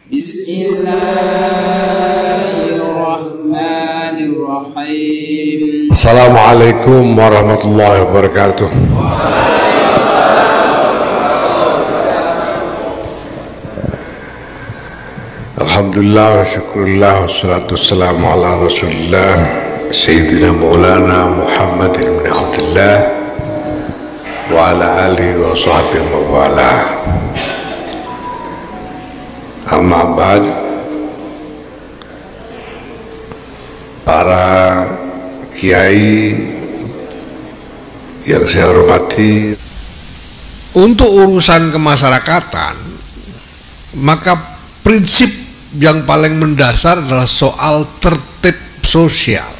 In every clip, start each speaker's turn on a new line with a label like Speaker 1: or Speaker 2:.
Speaker 1: Bismillahirrahmanirrahim.
Speaker 2: Assalamualaikum warahmatullahi wabarakatuh. Alhamdulillah wa syukurillah wassalatu wassalamu ala rasulillah Sayyidina Maulana Muhammad ibn Abdullah wa ala alihi wa sahbihi wa wala. Amma ba'd. Para kiai yang saya hormati, untuk urusan kemasyarakatan, maka prinsip yang paling mendasar adalah soal tertib sosial.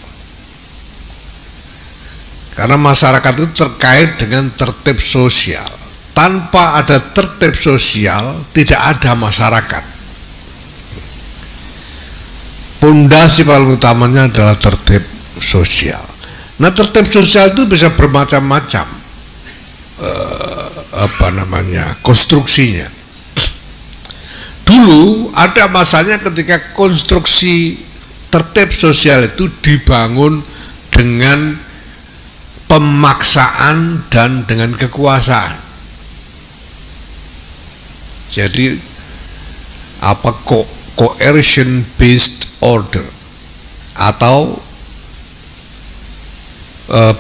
Speaker 2: Karena masyarakat itu terkait dengan tertib sosial. Tanpa ada tertib sosial, tidak ada masyarakat. Pondasi paling utamanya adalah tertib sosial. Nah, tertib sosial itu bisa bermacam-macam konstruksinya. Dulu ada masanya ketika konstruksi tertib sosial itu dibangun dengan pemaksaan dan dengan kekuasaan. Jadi coercion based order atau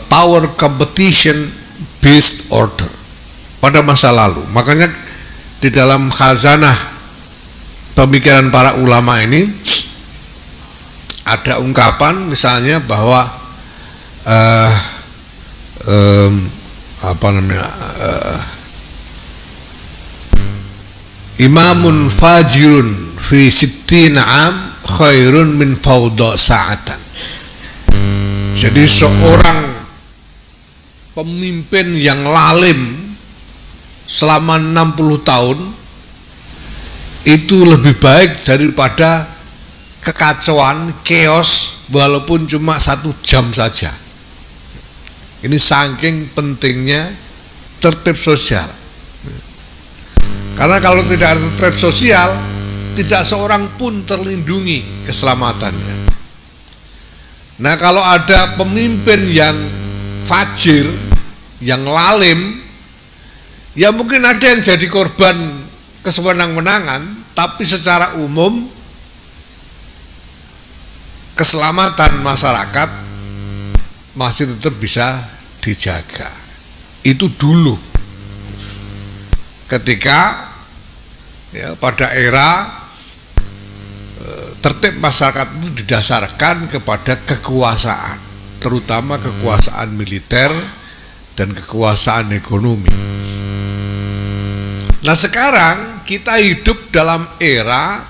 Speaker 2: power competition based order pada masa lalu. Makanya di dalam khazanah pemikiran para ulama ini ada ungkapan misalnya bahwa imamun fajirun fi sittina am khairun min fawda sa'atan. Jadi seorang pemimpin yang lalim selama 60 tahun itu lebih baik daripada kekacauan, chaos walaupun cuma 1 jam saja. Ini saking pentingnya tertib sosial. Karena kalau tidak ada tertib sosial, tidak seorang pun terlindungi keselamatannya. Nah, kalau ada pemimpin yang fajir, yang lalim, ya mungkin ada yang jadi korban kesewenang-wenangan, tapi secara umum keselamatan masyarakat masih tetap bisa dijaga. Itu dulu ketika pada era tertib masyarakat itu didasarkan kepada kekuasaan, terutama kekuasaan militer dan kekuasaan ekonomi. Nah, sekarang kita hidup dalam era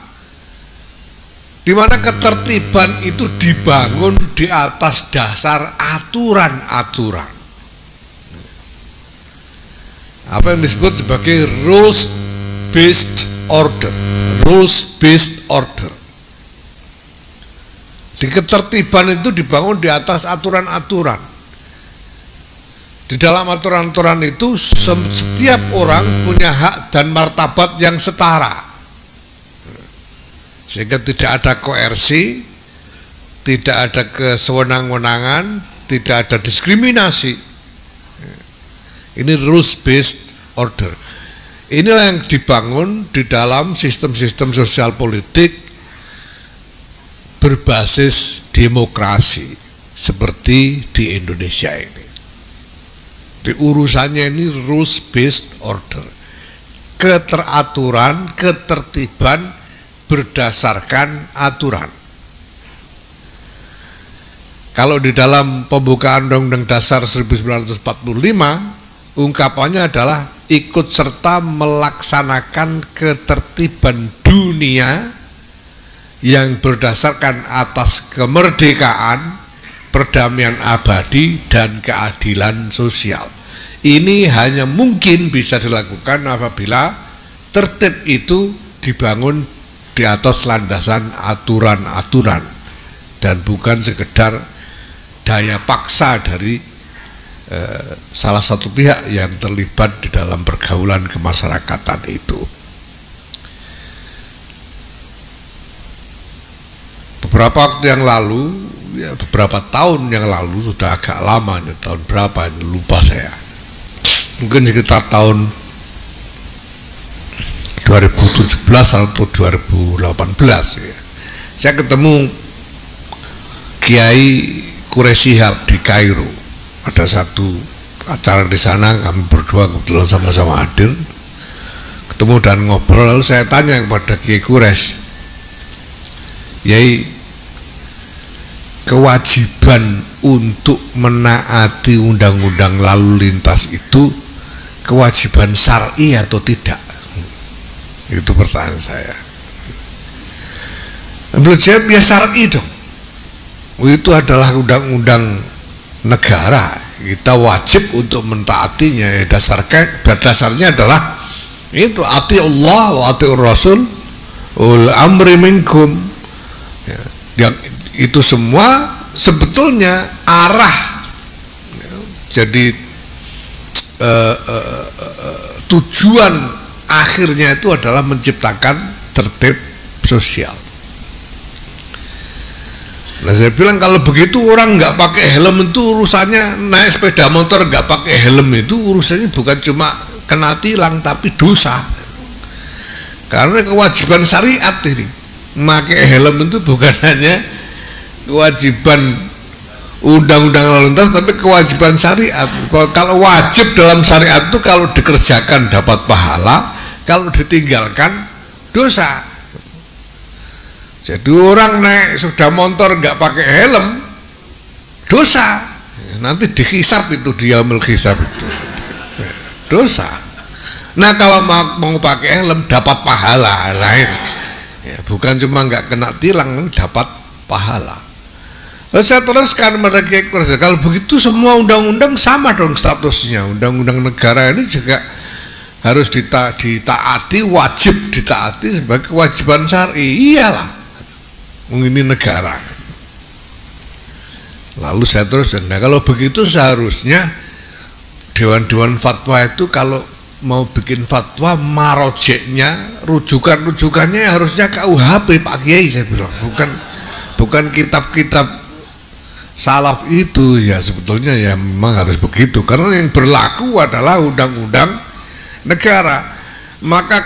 Speaker 2: di mana ketertiban itu dibangun di atas dasar aturan-aturan. Apa yang disebut sebagai rules based order. Rules based order. Di ketertiban itu dibangun di atas aturan-aturan. Di dalam aturan-aturan itu setiap orang punya hak dan martabat yang setara, sehingga tidak ada koersi, tidak ada kesewenang-wenangan, tidak ada diskriminasi. Ini rules based order. Inilah yang dibangun di dalam sistem-sistem sosial politik berbasis demokrasi seperti di Indonesia ini. Di urusannya ini rules based order, keteraturan, ketertiban berdasarkan aturan. Kalau di dalam pembukaan Undang-Undang Dasar 1945, ungkapannya adalah ikut serta melaksanakan ketertiban dunia yang berdasarkan atas kemerdekaan, perdamaian abadi, dan keadilan sosial. Ini hanya mungkin bisa dilakukan apabila tertib itu dibangun di atas landasan aturan-aturan dan bukan sekedar daya paksa dari salah satu pihak yang terlibat di dalam pergaulan kemasyarakatan itu. beberapa waktu yang lalu, ya beberapa tahun yang lalu, sudah agak lama, ini tahun berapa ini lupa saya, mungkin sekitar tahun 2017 atau 2018 ya. Saya ketemu Kiai Quraisy Shihab di Kairo. Ada satu acara di sana, kami berdua kebetulan sama-sama hadir, ketemu dan ngobrol. Lalu saya tanya kepada Kiai Quraisy, Yai, kewajiban untuk menaati undang-undang lalu lintas itu kewajiban syar'i atau tidak? Itu pertanyaan saya. Menurut saya ya syar'i dong. Itu adalah undang-undang negara, kita wajib untuk mentaatinya. Dasarnya adalah itu ati Allah wa ati Rasul ul amri minkum. Ya, yang itu semua sebetulnya arah, ya, jadi tujuan akhirnya itu adalah menciptakan tertib sosial. Nah, saya bilang kalau begitu orang nggak pakai helm itu urusannya, naik sepeda motor nggak pakai helm itu urusannya bukan cuma kena tilang tapi dosa. Karena kewajiban syariat ini, memakai helm itu bukan hanya kewajiban undang-undang lalu lintas tapi kewajiban syariat. Kalau wajib dalam syariat itu kalau dikerjakan dapat pahala, kalau ditinggalkan dosa. Jadi orang naik sepeda motor nggak pakai helm dosa, nanti dihisab itu, dia menghisab itu dosa. Nah kalau mau pakai helm dapat pahala lain, ya, bukan cuma nggak kena tilang, dapat pahala. Lalu saya teruskan mereka, kalau begitu semua undang-undang sama dong statusnya. Undang-undang negara ini juga harus ditaati, wajib ditaati sebagai kewajiban syar'i. Iyalah, ini negara. Lalu saya terus, nah kalau begitu seharusnya dewan-dewan fatwa itu kalau mau bikin fatwa, marojeknya, rujukannya harusnya KUHP Pak Kiai, saya bilang, bukan kitab-kitab salaf itu. Ya sebetulnya ya memang harus begitu, karena yang berlaku adalah undang-undang negara. Maka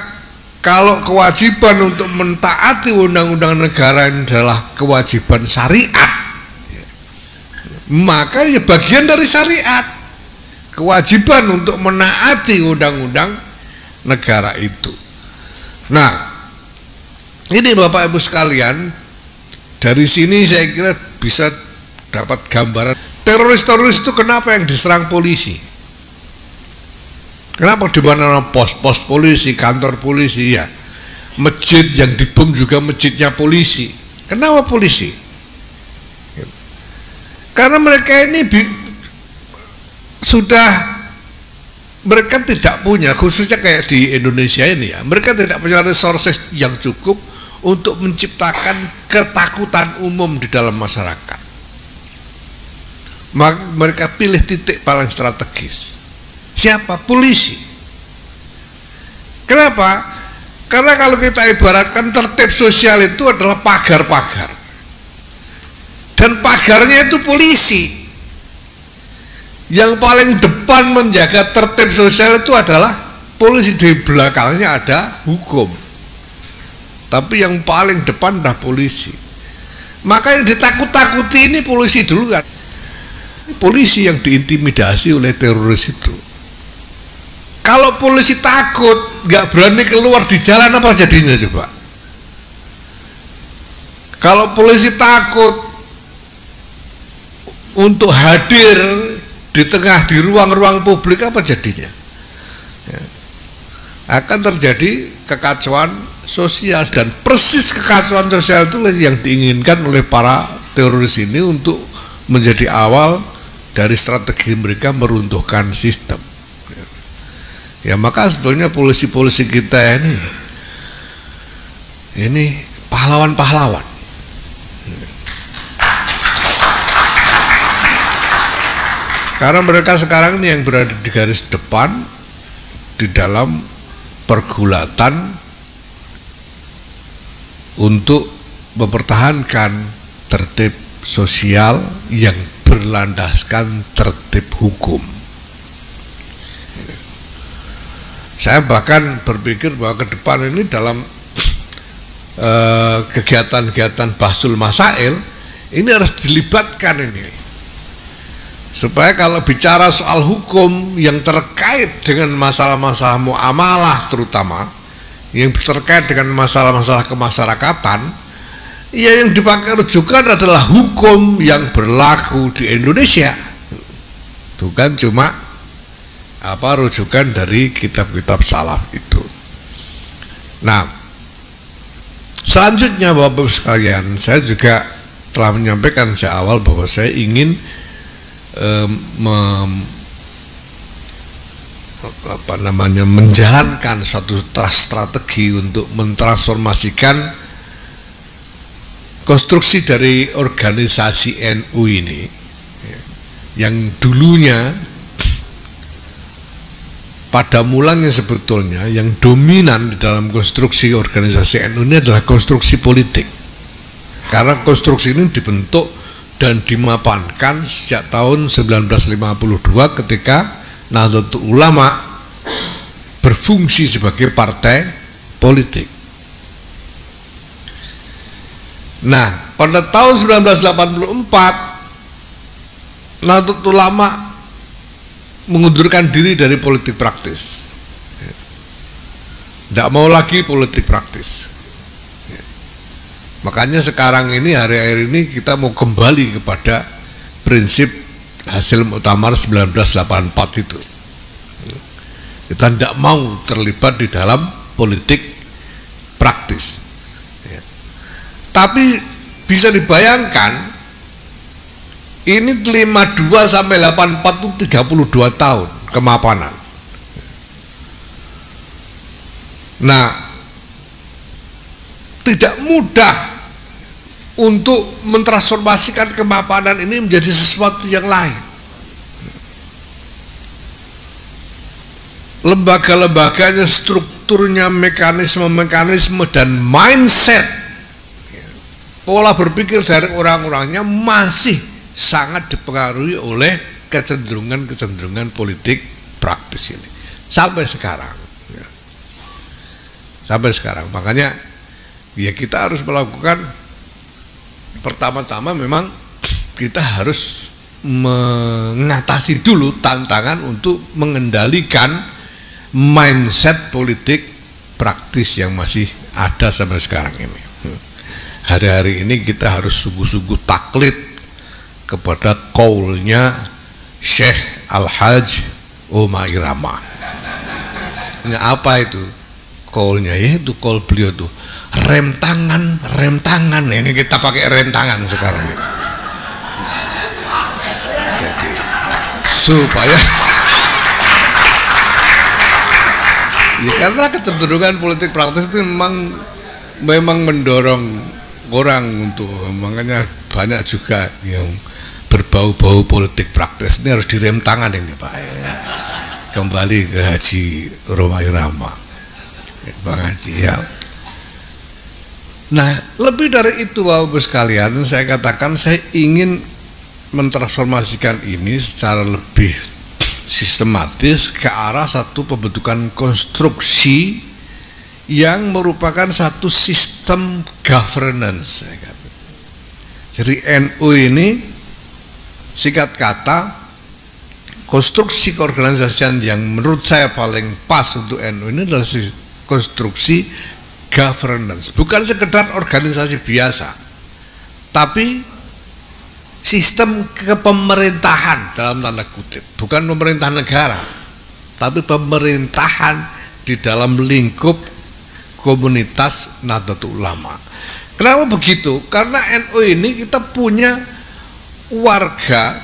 Speaker 2: kalau kewajiban untuk mentaati undang-undang negara ini adalah kewajiban syariat, maka ya bagian dari syariat, kewajiban untuk menaati undang-undang negara itu. Nah, ini Bapak Ibu sekalian, dari sini saya kira bisa dapat gambaran teroris-teroris itu kenapa yang diserang polisi. Kenapa di mana pos-pos polisi, kantor polisi, ya, masjid yang dibom juga masjidnya polisi. Kenapa polisi? Karena mereka ini mereka tidak punya, khususnya kayak di Indonesia ini ya, mereka tidak punya resources yang cukup untuk menciptakan ketakutan umum di dalam masyarakat. Maka mereka pilih titik paling strategis. Siapa? Polisi. Kenapa? Karena kalau kita ibaratkan tertib sosial itu adalah pagar-pagar, dan pagarnya itu polisi. Yang paling depan menjaga tertib sosial itu adalah polisi, di belakangnya ada hukum, tapi yang paling depan adalah polisi. Maka yang ditakut-takuti ini polisi dulu kan. Polisi yang diintimidasi oleh teroris itu. Kalau polisi takut, nggak berani keluar di jalan, apa jadinya coba? Kalau polisi takut untuk hadir di ruang-ruang publik, apa jadinya? Ya. Akan terjadi kekacauan sosial, dan persis kekacauan sosial itu yang diinginkan oleh para teroris ini untuk menjadi awal dari strategi mereka meruntuhkan sistem. Ya maka sebetulnya polisi-polisi kita ini pahlawan-pahlawan. Karena mereka sekarang ini yang berada di garis depan di dalam pergulatan untuk mempertahankan tertib sosial yang berlandaskan tertib hukum. Saya bahkan berpikir bahwa ke depan ini dalam kegiatan-kegiatan Bahsul Masail ini harus dilibatkan ini, supaya kalau bicara soal hukum yang terkait dengan masalah-masalah muamalah, terutama yang terkait dengan masalah-masalah kemasyarakatan, ya yang dipakai rujukan adalah hukum yang berlaku di Indonesia, bukan cuma rujukan dari kitab-kitab salaf itu. Nah, selanjutnya Bapak-Ibu sekalian, saya juga telah menyampaikan sejak awal bahwa saya ingin menjalankan suatu strategi untuk mentransformasikan konstruksi dari organisasi NU ini, yang dulunya pada mulanya sebetulnya yang dominan di dalam konstruksi organisasi NU ini adalah konstruksi politik, karena konstruksi ini dibentuk dan dimapankan sejak tahun 1952 ketika Nahdlatul Ulama berfungsi sebagai partai politik. Nah, pada tahun 1984 Nahdlatul Ulama mengundurkan diri dari politik praktis, tidak mau lagi politik praktis. Makanya sekarang ini, hari-hari ini kita mau kembali kepada prinsip hasil muktamar 1984 itu. Kita tidak mau terlibat di dalam politik praktis. Tapi bisa dibayangkan, ini 52 sampai 84 itu 32 tahun kemapanan. Nah, tidak mudah untuk mentransformasikan kemapanan ini menjadi sesuatu yang lain. Lembaga-lembaganya, strukturnya, mekanisme-mekanisme dan mindset, pola berpikir dari orang-orangnya masih sangat dipengaruhi oleh kecenderungan-kecenderungan politik praktis ini sampai sekarang, ya. Sampai sekarang. Makanya ya kita harus melakukan, pertama-tama memang kita harus mengatasi dulu tantangan untuk mengendalikan mindset politik praktis yang masih ada sampai sekarang ini. Hari-hari ini kita harus sungguh-sungguh taklid kepada qaulnya Syekh Al-Hajj Omar Irama. Ini apa itu qaulnya? Yaitu qaul beliau itu rem tangan. Ini kita pakai rem tangan sekarang. Jadi supaya ya, karena kecenderungan politik praktis itu memang mendorong orang untuk, makanya banyak juga yang berbau-bau politik praktis ini harus direm tangan ini Pak. Kembali ke Haji Omar Irama, Bang Haji ya. Nah, lebih dari itu Bapak-Ibu sekalian, saya katakan saya ingin mentransformasikan ini secara lebih sistematis ke arah satu pembentukan konstruksi yang merupakan satu sistem governance. Jadi NU ini singkat kata konstruksi keorganisasian yang menurut saya paling pas untuk NU ini adalah konstruksi governance, bukan sekedar organisasi biasa, tapi sistem kepemerintahan dalam tanda kutip, bukan pemerintahan negara, tapi pemerintahan di dalam lingkup komunitas Nahdlatul Ulama. Kenapa begitu? Karena NU ini kita punya warga,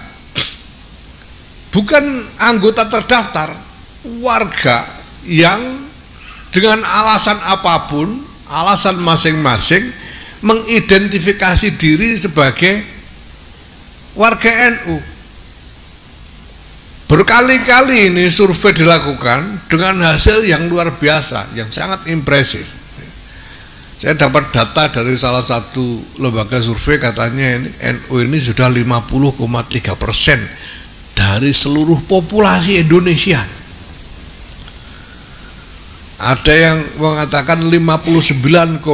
Speaker 2: bukan anggota terdaftar, warga yang dengan alasan apapun, alasan masing-masing mengidentifikasi diri sebagai warga NU. Berkali-kali ini survei dilakukan dengan hasil yang luar biasa, yang sangat impresif. Saya dapat data dari salah satu lembaga survei, katanya ini NU ini sudah 50,3% dari seluruh populasi Indonesia. Ada yang mengatakan 59,2%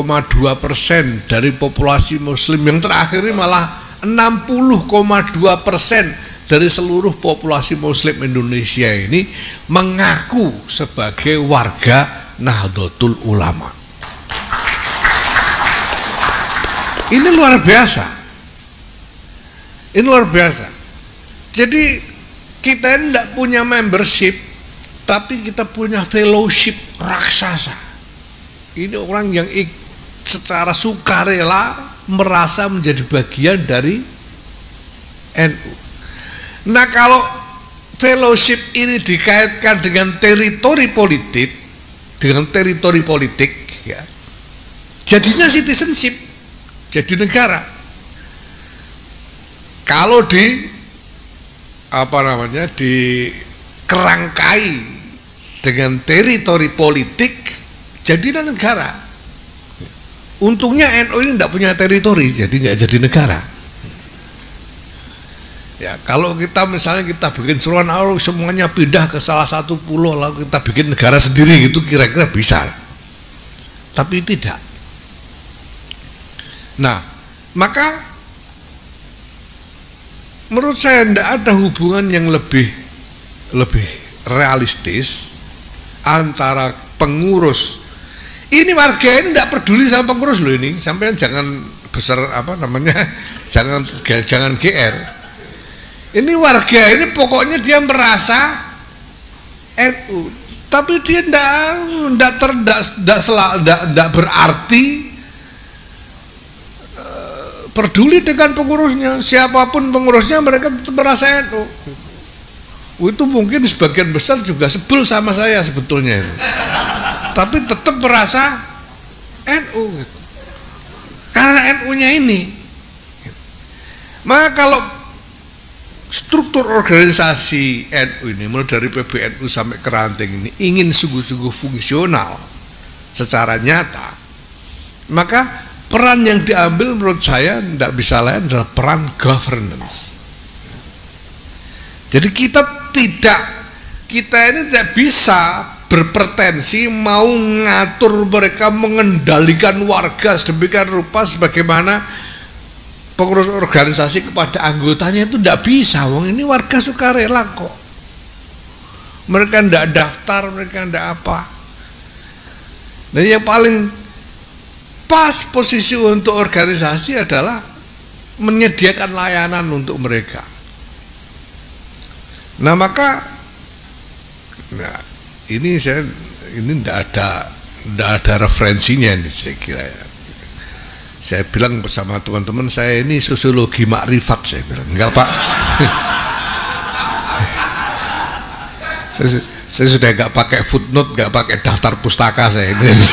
Speaker 2: dari populasi Muslim. Yang terakhir ini malah 60,2% dari seluruh populasi Muslim Indonesia ini mengaku sebagai warga Nahdlatul Ulama. Ini luar biasa. Ini luar biasa. Jadi kita ini tidak punya membership, tapi kita punya fellowship raksasa. Ini orang yang secara sukarela merasa menjadi bagian dari NU. Nah, kalau fellowship ini dikaitkan dengan teritori politik, ya, jadinya citizenship, jadi negara. Kalau dikerangkai dengan teritori politik, jadilah negara. Untungnya NU ini tidak punya teritori, jadi nggak jadi negara. Ya, kalau kita misalnya kita bikin seruan semuanya pindah ke salah satu pulau, lalu kita bikin negara sendiri, gitu kira-kira bisa. Tapi tidak. Nah, maka menurut saya tidak ada hubungan yang lebih realistis antara pengurus. Ini warga ini tidak peduli sama pengurus loh ini. Sampai jangan besar jangan GR. Ini warga ini pokoknya dia merasa NU, tapi dia tidak berarti peduli dengan pengurusnya. Siapapun pengurusnya, mereka tetap merasa NU. Itu mungkin sebagian besar juga sebel sama saya sebetulnya itu. Tapi tetap merasa NU karena NU-nya ini. Maka kalau struktur organisasi NU ini, mulai dari PBNU sampai ke ranting ini, ingin sungguh-sungguh fungsional secara nyata, maka peran yang diambil menurut saya tidak bisa lain adalah peran governance. Jadi kita ini tidak bisa berpretensi mau ngatur mereka, mengendalikan warga sedemikian rupa sebagaimana pengurus organisasi kepada anggotanya. Itu tidak bisa. Wong ini warga sukarela kok. Mereka tidak daftar, mereka tidak apa. Dan yang paling pas posisi untuk organisasi adalah menyediakan layanan untuk mereka. Nah, maka ini tidak ada referensinya ini, saya kira ya. Saya bilang bersama teman-teman saya, ini sosiologi makrifat, saya bilang enggak Pak. saya sudah enggak pakai footnote, enggak pakai daftar pustaka saya ini.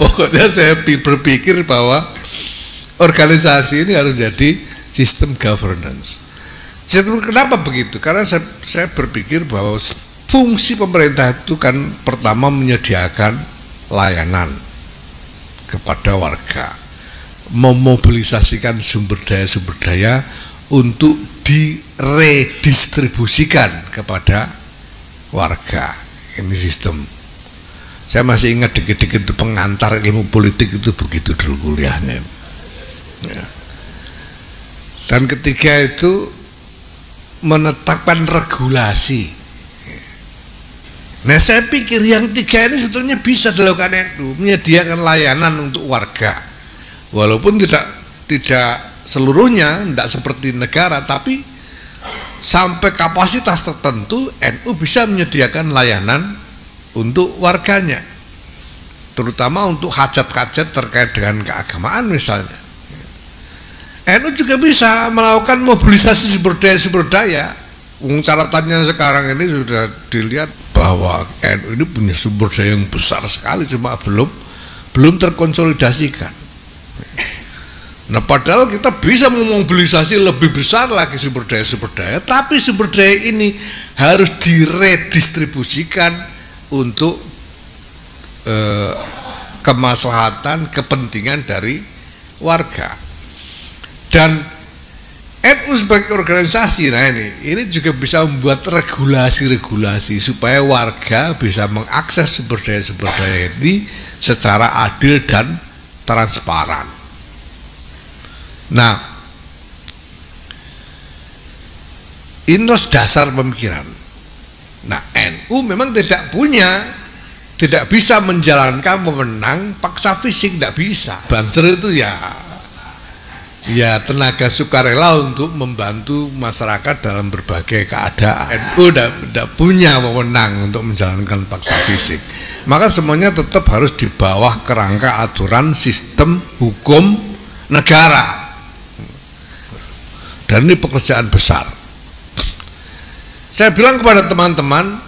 Speaker 2: Pokoknya saya berpikir bahwa organisasi ini harus jadi sistem governance. Kenapa begitu? Karena saya berpikir bahwa fungsi pemerintah itu kan pertama menyediakan layanan kepada warga, memobilisasikan sumber daya untuk diredistribusikan kepada warga. Ini sistem. Saya masih ingat dikit-dikit itu pengantar ilmu politik itu begitu dulu kuliahnya. Ya. Dan ketiga itu menetapkan regulasi. Nah, saya pikir yang tiga ini sebetulnya bisa dilakukan NU, menyediakan layanan untuk warga, walaupun tidak seluruhnya, tidak seperti negara, tapi sampai kapasitas tertentu NU bisa menyediakan layanan untuk warganya, terutama untuk hajat-hajat terkait dengan keagamaan misalnya. NU juga bisa melakukan mobilisasi sumber daya. Caratannya sekarang ini sudah dilihat bahwa NU ini punya sumber daya yang besar sekali, cuma belum terkonsolidasikan. Nah, padahal kita bisa memobilisasi lebih besar lagi sumber daya, tapi sumber daya ini harus diredistribusikan untuk kemaslahatan, kepentingan dari warga. Dan NU sebagai organisasi, nah ini juga bisa membuat regulasi-regulasi supaya warga bisa mengakses sumber daya ini secara adil dan transparan. Nah, ini dasar pemikiran. Nah, NU memang tidak bisa menjalankan wewenang paksa fisik, tidak bisa. Banser itu ya tenaga sukarela untuk membantu masyarakat dalam berbagai keadaan. NU tidak punya wewenang untuk menjalankan paksa fisik. Maka semuanya tetap harus di bawah kerangka aturan sistem hukum negara. Dan ini pekerjaan besar. Saya bilang kepada teman-teman,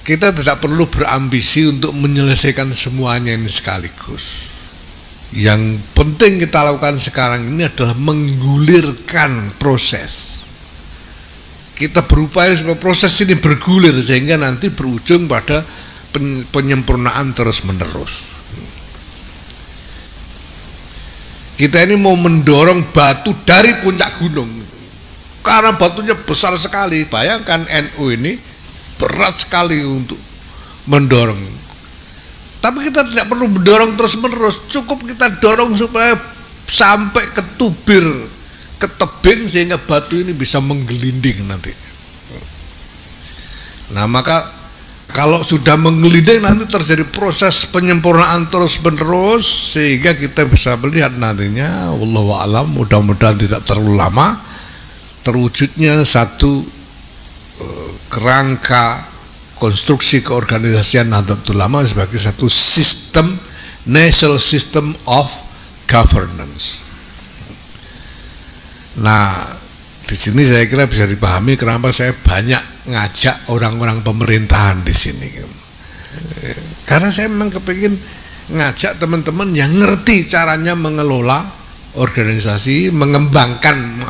Speaker 2: kita tidak perlu berambisi untuk menyelesaikan semuanya ini sekaligus. Yang penting kita lakukan sekarang ini adalah menggulirkan proses. Kita berupaya supaya proses ini bergulir sehingga nanti berujung pada penyempurnaan terus-menerus. Kita ini mau mendorong batu dari puncak gunung karena batunya besar sekali. Bayangkan NU ini berat sekali untuk mendorong. Tapi kita tidak perlu mendorong terus-menerus, cukup kita dorong supaya sampai ke tubir, ke tebing sehingga batu ini bisa menggelinding nanti. Nah, maka kalau sudah menggelinding nanti terjadi proses penyempurnaan terus-menerus sehingga kita bisa melihat nantinya, wallahu a'lam, mudah-mudahan tidak terlalu lama terwujudnya satu kerangka konstruksi keorganisasian Nahdlatul Ulama sebagai satu sistem, national system of governance. Nah, di sini saya kira bisa dipahami kenapa saya banyak ngajak orang-orang pemerintahan di sini. Karena saya memang kepingin ngajak teman-teman yang ngerti caranya mengelola organisasi, mengembangkan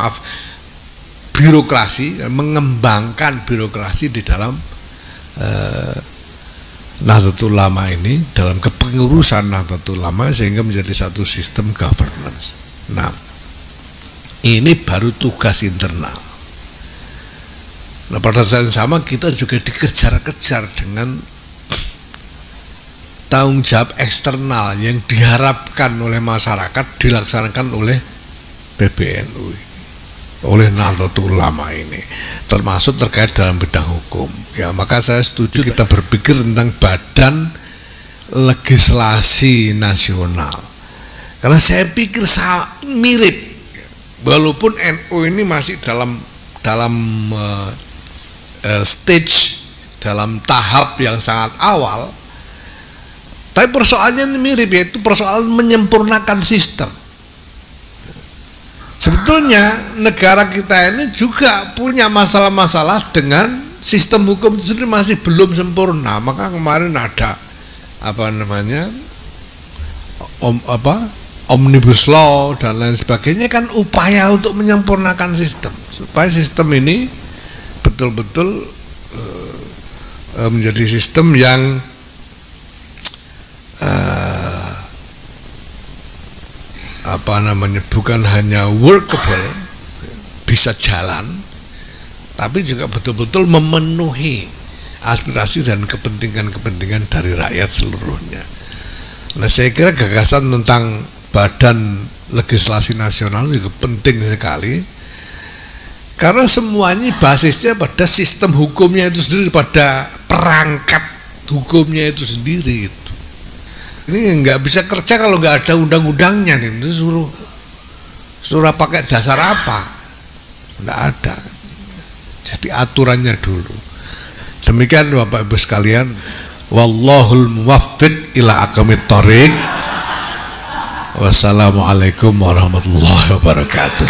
Speaker 2: birokrasi di dalam Nahdlatul Ulama ini, dalam kepengurusan Nahdlatul Ulama sehingga menjadi satu sistem governance. Nah, ini baru tugas internal. Nah, pada saat yang sama kita juga dikejar-kejar dengan tanggung jawab eksternal yang diharapkan oleh masyarakat dilaksanakan oleh PBNU, oleh Nahdlatul Ulama ini, termasuk terkait dalam bidang hukum. Ya, maka saya setuju kita berpikir tentang badan legislasi nasional. Karena saya pikir mirip, walaupun NU ini masih dalam stage, dalam tahap yang sangat awal, tapi persoalannya ini mirip, yaitu persoalan menyempurnakan sistem. Sebetulnya negara kita ini juga punya masalah-masalah dengan sistem hukum itu sendiri masih belum sempurna. Maka kemarin ada omnibus law dan lain sebagainya, kan upaya untuk menyempurnakan sistem supaya sistem ini betul-betul menjadi sistem yang bukan hanya workable, bisa jalan, tapi juga betul-betul memenuhi aspirasi dan kepentingan-kepentingan dari rakyat seluruhnya. Nah, saya kira gagasan tentang badan legislasi nasional juga penting sekali, karena semuanya basisnya pada sistem hukumnya itu sendiri, pada perangkat hukumnya itu sendiri. Ini nggak bisa kerja kalau nggak ada undang-undangnya nih. Itu suruh pakai dasar apa? Nggak ada. Jadi aturannya dulu. Demikian Bapak Ibu sekalian. Wallahul muwaffiq ila aqwamit thoriq. Wassalamualaikum warahmatullahi wabarakatuh.